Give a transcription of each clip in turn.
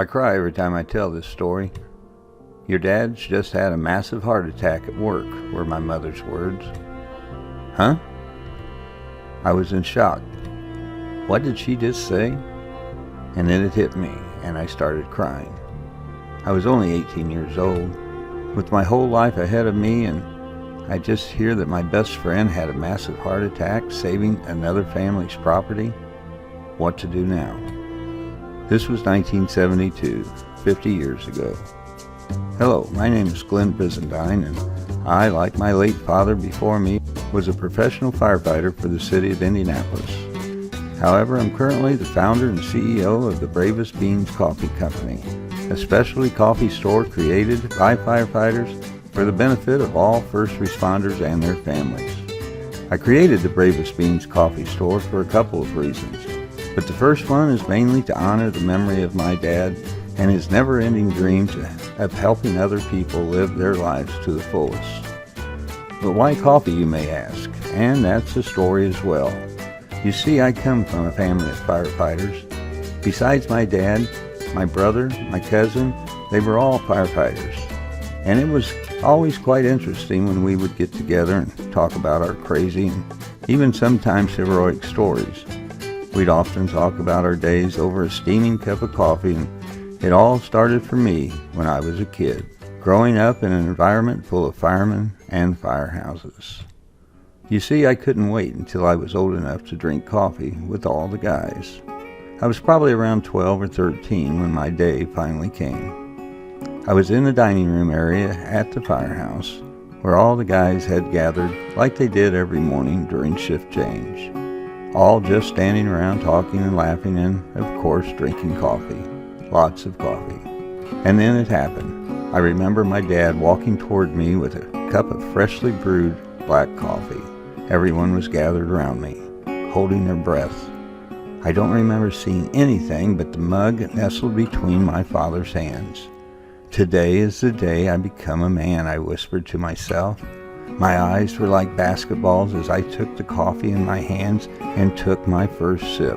I cry every time I tell this story. Your dad's just had a massive heart attack at work, were my mother's words. Huh? I was in shock. What did she just say? And then it hit me, and I started crying. I was only 18 years old, with my whole life ahead of me, and I just hear that my best friend had a massive heart attack, saving another family's property. What to do now? This was 1972, 50 years ago. Hello, my name is Glenn Brizendine, and I, like my late father before me, was a professional firefighter for the city of Indianapolis. However, I'm currently the founder and CEO of the Bravest Beans Coffee Co, a specialty coffee store created by firefighters for the benefit of all first responders and their families. I created the Bravest Beans Coffee store for a couple of reasons, but the first one is mainly to honor the memory of my dad and his never-ending dream of helping other people live their lives to the fullest. But why coffee, you may ask, and that's a story as well. You see, I come from a family of firefighters. Besides my dad, my brother, my cousin, they were all firefighters. And it was always quite interesting when we would get together and talk about our crazy and even sometimes heroic stories. We'd often talk about our days over a steaming cup of coffee, and it all started for me when I was a kid, growing up in an environment full of firemen and firehouses. You see, I couldn't wait until I was old enough to drink coffee with all the guys. I was probably around 12 or 13 when my day finally came. I was in the dining room area at the firehouse, where all the guys had gathered like they did every morning during shift change, all just standing around talking and laughing and, of course, drinking coffee. Lots of coffee. And then it happened. I remember my dad walking toward me with a cup of freshly brewed black coffee. Everyone was gathered around me, holding their breath. I don't remember seeing anything but the mug nestled between my father's hands. Today is the day I become a man, I whispered to myself. My eyes were like basketballs as I took the coffee in my hands and took my first sip.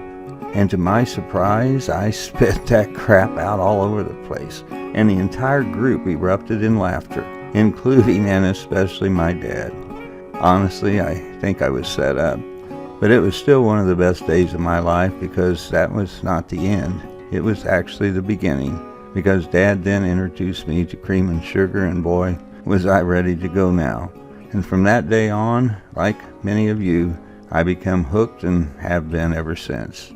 And to my surprise, I spit that crap out all over the place, and the entire group erupted in laughter, including and especially my dad. Honestly, I think I was set up, but it was still one of the best days of my life because that was not the end. It was actually the beginning, because Dad then introduced me to cream and sugar, and boy, was I ready to go now. And from that day on, like many of you, I become hooked and have been ever since.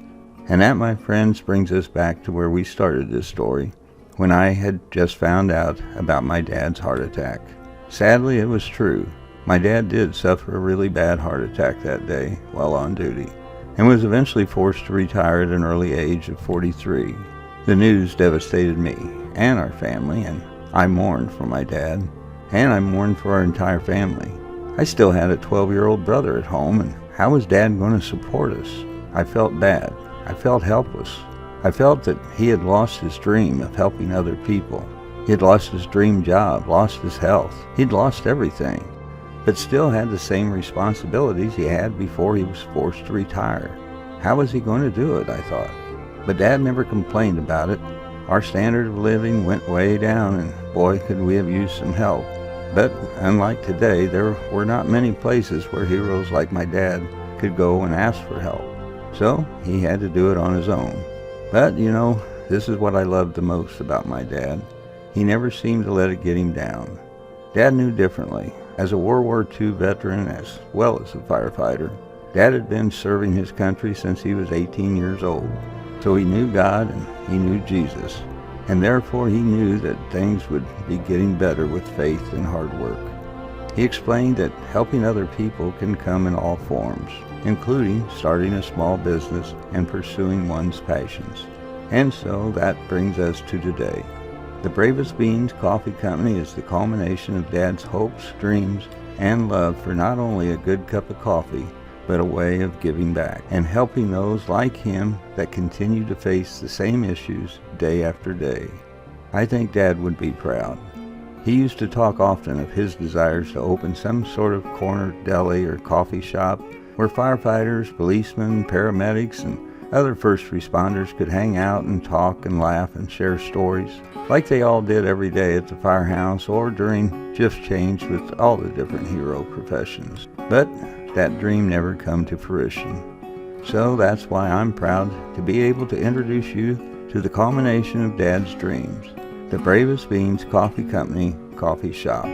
And that, my friends, brings us back to where we started this story, when I had just found out about my dad's heart attack. Sadly, it was true. My dad did suffer a really bad heart attack that day while on duty, and was eventually forced to retire at an early age of 43. The news devastated me and our family, and I mourned for my dad, and I mourned for our entire family. I still had a 12-year-old brother at home, and how was Dad going to support us? I felt bad. I felt helpless. I felt that he had lost his dream of helping other people. He had lost his dream job, lost his health. He'd lost everything, but still had the same responsibilities he had before he was forced to retire. How was he going to do it, I thought. But Dad never complained about it. Our standard of living went way down, and boy, could we have used some help. But unlike today, there were not many places where heroes like my dad could go and ask for help. So he had to do it on his own. But, you know, this is what I loved the most about my dad. He never seemed to let it get him down. Dad knew differently. As a World War II veteran as well as a firefighter, Dad had been serving his country since he was 18 years old. So he knew God and he knew Jesus. And therefore he knew that things would be getting better with faith and hard work. He explained that helping other people can come in all forms, including starting a small business and pursuing one's passions. And so that brings us to today. The Bravest Beans Coffee Company is the culmination of Dad's hopes, dreams, and love for not only a good cup of coffee, but a way of giving back and helping those like him that continue to face the same issues day after day. I think Dad would be proud. He used to talk often of his desires to open some sort of corner deli or coffee shop where firefighters, policemen, paramedics, and Other first responders could hang out and talk and laugh and share stories, like they all did every day at the firehouse or during shift change with all the different hero professions. But that dream never come to fruition. So that's why I'm proud to be able to introduce you to the culmination of Dad's dreams, the Bravest Beans Coffee Company coffee shop.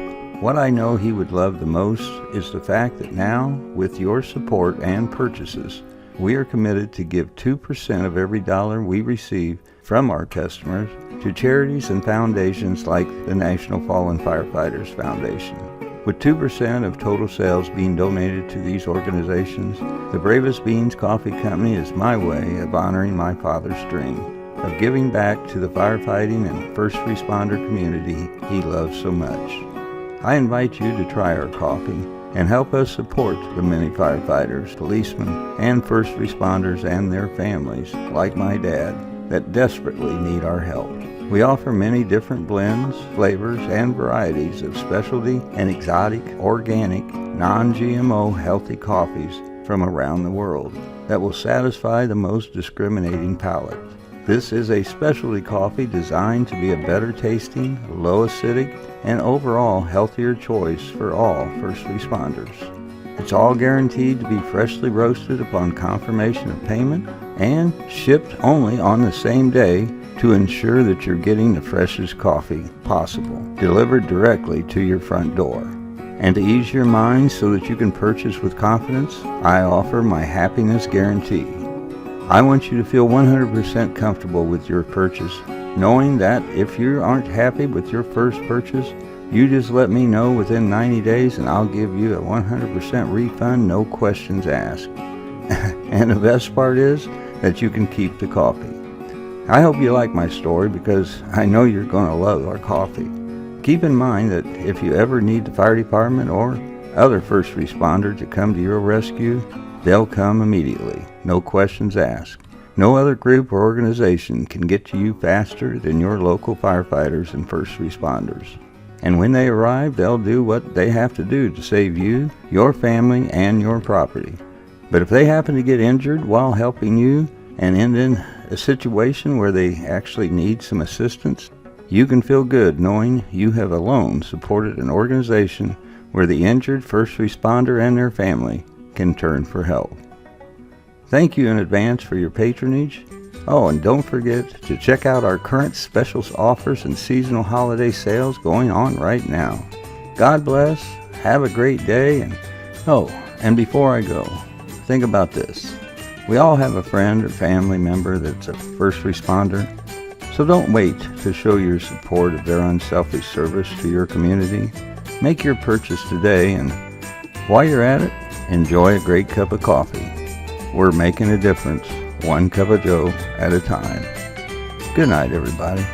What I know he would love the most is the fact that now, with your support and purchases, we are committed to give 2% of every dollar we receive from our customers to charities and foundations like the National Fallen Firefighters Foundation. With 2% of total sales being donated to these organizations, the Bravest Beans Coffee Company is my way of honoring my father's dream of giving back to the firefighting and first responder community he loves so much. I invite you to try our coffee and help us support the many firefighters, policemen, and first responders and their families, like my dad, that desperately need our help. We offer many different blends, flavors, and varieties of specialty and exotic, organic, non-GMO healthy coffees from around the world that will satisfy the most discriminating palate. This is a specialty coffee designed to be a better tasting, low acidic, and overall healthier choice for all first responders. It's all guaranteed to be freshly roasted upon confirmation of payment and shipped only on the same day to ensure that you're getting the freshest coffee possible, delivered directly to your front door. And to ease your mind so that you can purchase with confidence, I offer my happiness guarantee. I want you to feel 100% comfortable with your purchase, knowing that if you aren't happy with your first purchase, you just let me know within 90 days and I'll give you a 100% refund, no questions asked. And the best part is that you can keep the coffee. I hope you like my story because I know you're going to love our coffee. Keep in mind that if you ever need the fire department or other first responder to come to your rescue, they'll come immediately, no questions asked. No other group or organization can get to you faster than your local firefighters and first responders. And when they arrive, they'll do what they have to do to save you, your family, and your property. But if they happen to get injured while helping you and end in a situation where they actually need some assistance, you can feel good knowing you have alone supported an organization where the injured first responder and their family can turn for help. Thank you in advance for your patronage. Oh, and don't forget to check out our current specials offers and seasonal holiday sales going on right now. God bless, have a great day, and before I go, think about this. We all have a friend or family member that's a first responder, so don't wait to show your support of their unselfish service to your community. Make your purchase today, and while you're at it, enjoy a great cup of coffee. We're making a difference, one cup of joe at a time. Good night, everybody.